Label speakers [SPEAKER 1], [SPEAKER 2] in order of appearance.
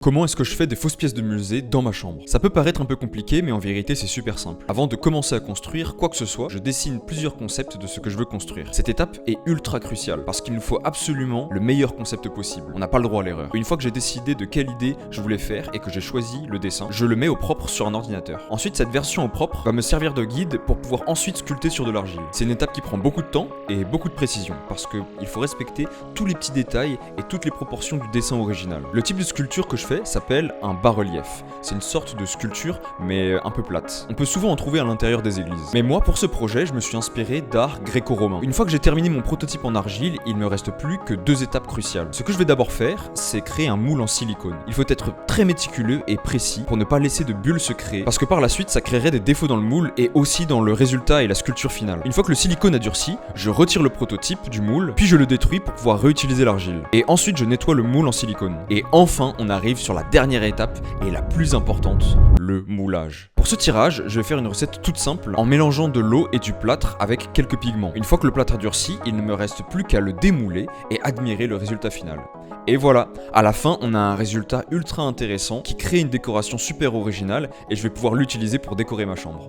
[SPEAKER 1] Comment est-ce que je fais des fausses pièces de musée dans ma chambre? Ça peut paraître un peu compliqué, mais en vérité c'est super simple. Avant de commencer à construire quoi que ce soit, je dessine plusieurs concepts de ce que je veux construire. Cette étape est ultra cruciale, parce qu'il nous faut absolument le meilleur concept possible. On n'a pas le droit à l'erreur. Une fois que j'ai décidé de quelle idée je voulais faire et que j'ai choisi le dessin, je le mets au propre sur un ordinateur. Ensuite, cette version au propre va me servir de guide pour pouvoir ensuite sculpter sur de l'argile. C'est une étape qui prend beaucoup de temps et beaucoup de précision, parce qu'il faut respecter tous les petits détails et toutes les proportions du dessin original. Le type de sculpture que je fais s'appelle un bas-relief. C'est une sorte de sculpture, mais un peu plate. On peut souvent en trouver à l'intérieur des églises. Mais moi, pour ce projet, je me suis inspiré d'art gréco-romain. Une fois que j'ai terminé mon prototype en argile, il me reste plus que deux étapes cruciales. Ce que je vais d'abord faire, c'est créer un moule en silicone. Il faut être très méticuleux et précis pour ne pas laisser de bulles se créer, parce que par la suite, ça créerait des défauts dans le moule et aussi dans le résultat et la sculpture finale. Une fois que le silicone a durci, je retire le prototype du moule, puis je le détruis pour pouvoir réutiliser l'argile. Et ensuite, je nettoie le moule en silicone. Et enfin, on arrive sur la dernière étape et la plus importante, le moulage. Pour ce tirage, je vais faire une recette toute simple en mélangeant de l'eau et du plâtre avec quelques pigments. Une fois que le plâtre a durci, il ne me reste plus qu'à le démouler et admirer le résultat final. Et voilà, à la fin, on a un résultat ultra intéressant qui crée une décoration super originale et je vais pouvoir l'utiliser pour décorer ma chambre.